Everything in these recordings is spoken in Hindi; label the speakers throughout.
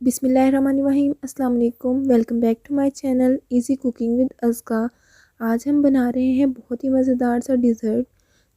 Speaker 1: बिस्मिल्लाहिर्रहमानिर्रहीम अस्सलाम वालेकुम। Welcome back to my channel easy cooking with Azka. आज हम बना रहे हैं बहुत ही मज़ेदार सा डिज़र्ट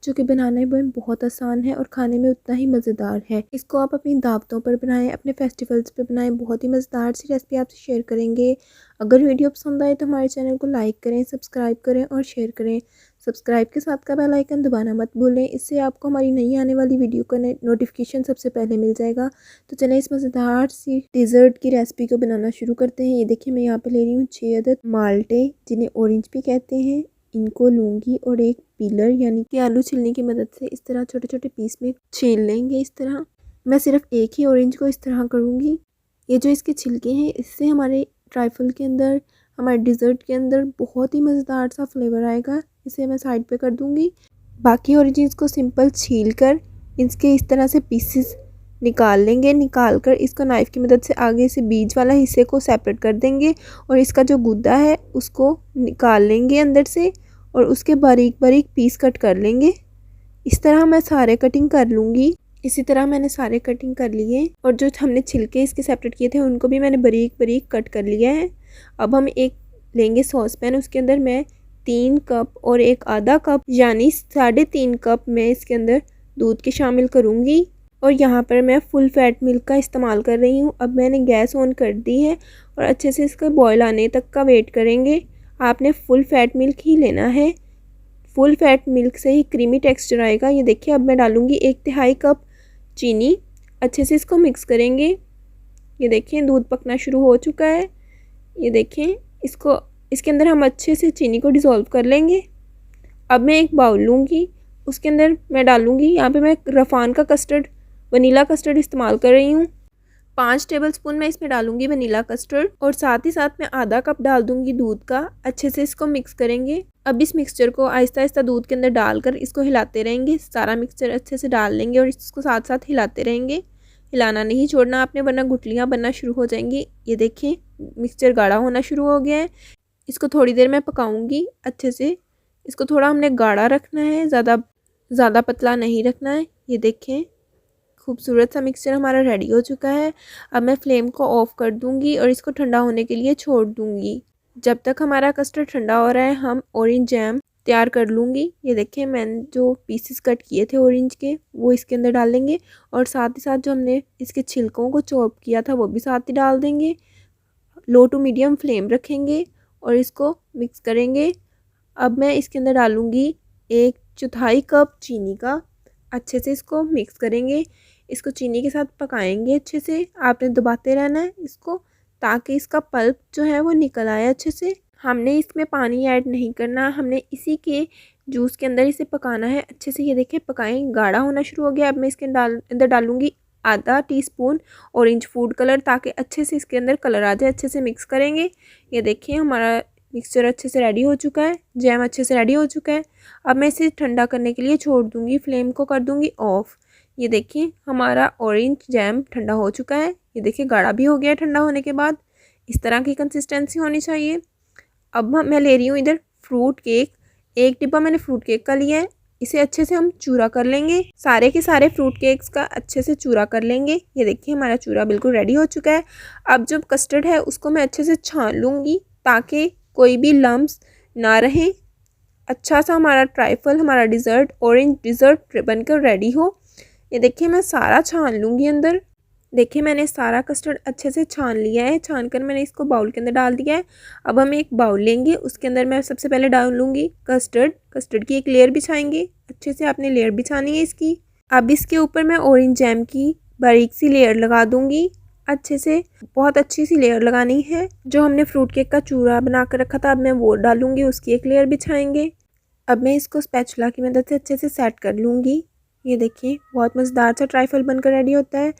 Speaker 1: जो कि बनाने में बहुत आसान है और खाने में उतना ही मज़ेदार है। इसको आप अपनी दावतों पर बनाएं, अपने फेस्टिवल्स पे बनाएं। बहुत ही मज़ेदार सी रेसिपी आपसे शेयर करेंगे। अगर वीडियो पसंद आए तो हमारे चैनल को लाइक करें, सब्सक्राइब करें और शेयर करें। सब्सक्राइब के साथ का बेल आइकन दबाना मत भूलें, इससे आपको हमारी नई आने वाली वीडियो का नोटिफिकेशन सबसे पहले मिल जाएगा। तो चलें इस मज़ेदार सी डिज़र्ट की रेसिपी को बनाना शुरू करते हैं। ये देखिए मैं यहाँ पे ले रही हूँ 6 अदद माल्टे, जिन्हें ऑरेंज भी कहते हैं। इनको लूँगी और एक पीलर यानी कि आलू छिलने की मदद से इस तरह छोटे छोटे पीस में छील लेंगे। इस तरह मैं सिर्फ एक ही ऑरेंज को इस तरह करूँगी। ये जो इसके छिलके हैं इससे हमारे ट्राइफल के अंदर, हमारे डिज़र्ट के अंदर बहुत ही मज़ेदार सा फ्लेवर आएगा। इसे मैं साइड पे कर दूँगी। बाकी ऑरेंज को सिंपल छील कर इसके इस तरह से पीसेस निकाल लेंगे। निकाल कर इसको नाइफ़ की मदद से आगे से बीज वाला हिस्से को सेपरेट कर देंगे और इसका जो गुद्दा है उसको निकाल लेंगे अंदर से और उसके बारीक बारीक पीस कट कर लेंगे। इस तरह मैं सारे कटिंग कर लूँगी। इसी तरह मैंने सारे कटिंग कर लिए और जो हमने छिलके इसके सेपरेट किए थे उनको भी मैंने बारीक बारीक कट कर लिया है। अब हम एक लेंगे सॉस पैन, उसके अंदर मैं 3 कप और एक आधा कप यानी 3.5 कप मैं इसके अंदर दूध के शामिल करूँगी। और यहाँ पर मैं फुल फैट मिल्क का इस्तेमाल कर रही हूँ। अब मैंने गैस ऑन कर दी है और अच्छे से इसका बॉयल आने तक का वेट करेंगे। आपने फुल फैट मिल्क ही लेना है, फुल फैट मिल्क से ही क्रीमी टेक्सचर आएगा। ये देखिए अब मैं डालूँगी 1/3 कप चीनी। अच्छे से इसको मिक्स करेंगे। ये देखिए दूध पकना शुरू हो चुका है। ये देखें इसको, इसके अंदर हम अच्छे से चीनी को डिज़ोल्व कर लेंगे। अब मैं एक बाउल लूँगी, उसके अंदर मैं डालूँगी, यहाँ पे मैं रफ़ान का कस्टर्ड, वनीला कस्टर्ड इस्तेमाल कर रही हूँ। 5 टेबलस्पून मैं इसमें डालूँगी वनीला कस्टर्ड और साथ ही साथ मैं आधा कप डाल दूँगी दूध का। अच्छे से इसको मिक्स करेंगे। अब इस मिक्सचर को आहिस्ता आहिस्ता दूध के अंदर डालकर इसको हिलाते रहेंगे। सारा मिक्सचर अच्छे से डाल लेंगे और इसको साथ साथ हिलाते रहेंगे। हिलाना नहीं छोड़ना आपने, वरना गुठलियाँ बनना शुरू हो जाएंगी। ये देखें मिक्सचर गाढ़ा होना शुरू हो गया है। इसको थोड़ी देर मैं पकाऊंगी अच्छे से। इसको थोड़ा हमने गाढ़ा रखना है, ज़्यादा पतला नहीं रखना है। ये देखें खूबसूरत सा मिक्सचर हमारा रेडी हो चुका है। अब मैं फ्लेम को ऑफ कर दूंगी और इसको ठंडा होने के लिए छोड़ दूंगी। जब तक हमारा कस्टर्ड ठंडा हो रहा है हम ऑरेंज जैम तैयार कर लूँगी। ये देखें मैंने जो पीसेस कट किए थे ऑरेंज के वो इसके अंदर डाल देंगे और साथ ही साथ जो हमने इसके छिलकों को चॉप किया था वो भी साथ ही डाल देंगे। लो टू मीडियम फ्लेम रखेंगे और इसको मिक्स करेंगे। अब मैं इसके अंदर डालूँगी 1/4 कप चीनी का। अच्छे से इसको मिक्स करेंगे। इसको चीनी के साथ पकाएंगे अच्छे से। आपने दबाते रहना है इसको ताकि इसका पल्प जो है वो निकल आए अच्छे से। हमने इसमें पानी ऐड नहीं करना, हमने इसी के जूस के अंदर इसे पकाना है अच्छे से। ये देखिए पकाएं, गाढ़ा होना शुरू हो गया। अब मैं इसके अंदर डालूँगी आधा टीस्पून ऑरेंज फूड कलर ताकि अच्छे से इसके अंदर कलर आ जाए। अच्छे से मिक्स करेंगे। ये देखिए हमारा मिक्सचर अच्छे से रेडी हो चुका है, जैम अच्छे से रेडी हो चुका है। अब मैं इसे ठंडा करने के लिए छोड़ दूँगी, फ्लेम को कर दूँगी ऑफ़। ये देखिए हमारा ऑरेंज जैम ठंडा हो चुका है। ये देखिए गाढ़ा भी हो गया है ठंडा होने के बाद। इस तरह की कंसिस्टेंसी होनी चाहिए। अब मैं ले रही हूँ इधर फ्रूट केक। 1 डिब्बा मैंने फ्रूट केक का लिया है। इसे अच्छे से हम चूरा कर लेंगे। सारे के सारे फ्रूट केक्स का अच्छे से चूरा कर लेंगे। ये देखिए हमारा चूरा बिल्कुल रेडी हो चुका है। अब जो कस्टर्ड है उसको मैं अच्छे से छान लूँगी ताकि कोई भी लम्स ना रहे। अच्छा सा हमारा ट्राइफल, हमारा डिज़र्ट, ऑरेंज डिज़र्ट बनकर रेडी हो। ये देखिए मैं सारा छान लूँगी अंदर। देखिए मैंने सारा कस्टर्ड अच्छे से छान लिया है। छान कर मैंने इसको बाउल के अंदर डाल दिया है। अब हम एक बाउल लेंगे, उसके अंदर मैं सबसे पहले डालूँगी कस्टर्ड की एक लेयर बिछाएंगे। अच्छे से आपने लेयर बिछानी है इसकी। अब इसके ऊपर मैं ऑरेंज जैम की बारीक सी लेयर लगा दूँगी। अच्छे से बहुत अच्छी सी लेयर लगानी है। जो हमने फ्रूट केक का चूरा बना कर रखा था अब मैं वो डालूँगी, उसकी एक लेयर बिछाएंगे। अब मैं इसको स्पैचुला की मदद से अच्छे से सेट कर लूँगी। ये देखिए बहुत मज़ेदार सा ट्राइफल बनकर रेडी होता है।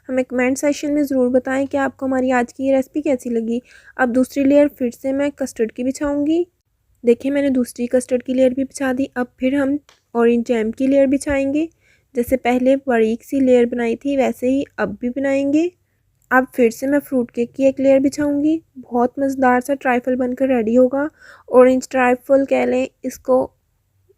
Speaker 1: हमें कमेंट सेक्शन में ज़रूर बताएं कि आपको हमारी आज की ये रेसिपी कैसी लगी। अब दूसरी लेयर फिर से मैं कस्टर्ड की बिछाऊंगी। देखिए मैंने दूसरी कस्टर्ड की लेयर भी बिछा दी। अब फिर हम ऑरेंज जैम की लेयर बिछाएंगे। जैसे पहले बारीक सी लेयर बनाई थी वैसे ही अब भी बनाएंगे। अब फिर से मैं फ्रूट केक की एक लेयर बिछाऊंगी। बहुत मज़ेदार सा ट्राइफल बनकर रेडी होगा। ऑरेंज ट्राइफल कह लें इसको,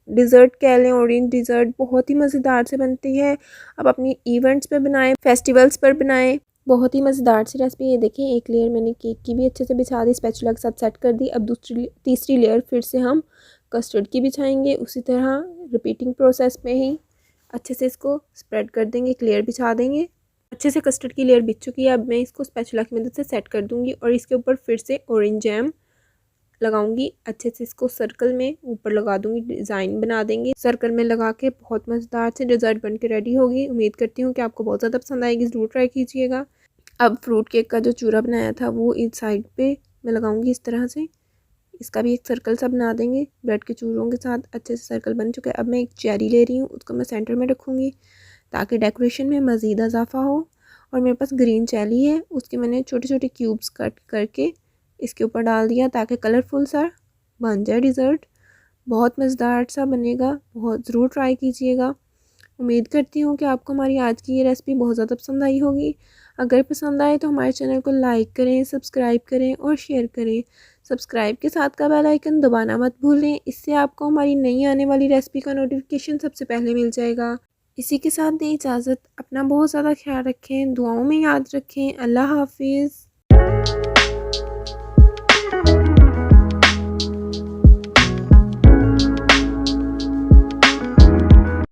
Speaker 1: डिज़र्ट कह लें, ऑरेंज डिज़र्ट बहुत ही मज़ेदार से बनती है। आप अपनी इवेंट्स पे बनाएं, फेस्टिवल्स पर बनाएं। बहुत ही मज़ेदार सी रेसिपी। ये देखिए, एक लेयर मैंने केक की भी अच्छे से बिछा दी, स्पैचुला के साथ सेट कर दी। अब तीसरी लेयर फिर से हम कस्टर्ड की बिछाएंगे। उसी तरह रिपीटिंग प्रोसेस में ही अच्छे से इसको स्प्रेड कर देंगे, एक लेयर बिछा देंगे। अच्छे से कस्टर्ड की लेयर बिछ चुकी है। अब मैं इसको स्पैचुला की मदद से सेट कर दूंगी और इसके ऊपर फिर से ऑरेंज जैम लगाऊंगी। अच्छे से इसको सर्कल में ऊपर लगा दूंगी, डिज़ाइन बना देंगे। सर्कल में लगा के बहुत मज़ेदार से डिज़र्ट बन के रेडी होगी। उम्मीद करती हूँ कि आपको बहुत ज़्यादा पसंद आएगी, ज़रूर ट्राई कीजिएगा। अब फ्रूट केक का जो चूरा बनाया था वो इस साइड पे मैं लगाऊंगी इस तरह से। इसका भी एक सर्कल सा बना देंगे ब्रेड के चूरों के साथ। अच्छे से सर्कल बन चुका है। अब मैं एक चेरी ले रही हूँ, उसको मैं सेंटर में रखूँगी ताकि डेकोरेशन में मज़ीद इजाफा हो। और मेरे पास ग्रीन चेरी है, उसके मैंने छोटे छोटे क्यूब्स कट करके इसके ऊपर डाल दिया ताकि कलरफुल सा बन जाए डिज़र्ट। बहुत मज़ेदार सा बनेगा, बहुत ज़रूर ट्राई कीजिएगा। उम्मीद करती हूँ कि आपको हमारी आज की ये रेसिपी बहुत ज़्यादा पसंद आई होगी। अगर पसंद आए तो हमारे चैनल को लाइक करें, सब्सक्राइब करें और शेयर करें। सब्सक्राइब के साथ का बेल आइकन दबाना मत भूलें, इससे आपको हमारी नई आने वाली रेसिपी का नोटिफिकेशन सबसे पहले मिल जाएगा। इसी के साथ दें इजाज़त। अपना बहुत ज़्यादा ख्याल रखें, दुआओं में याद रखें। अल्लाह हाफिज़।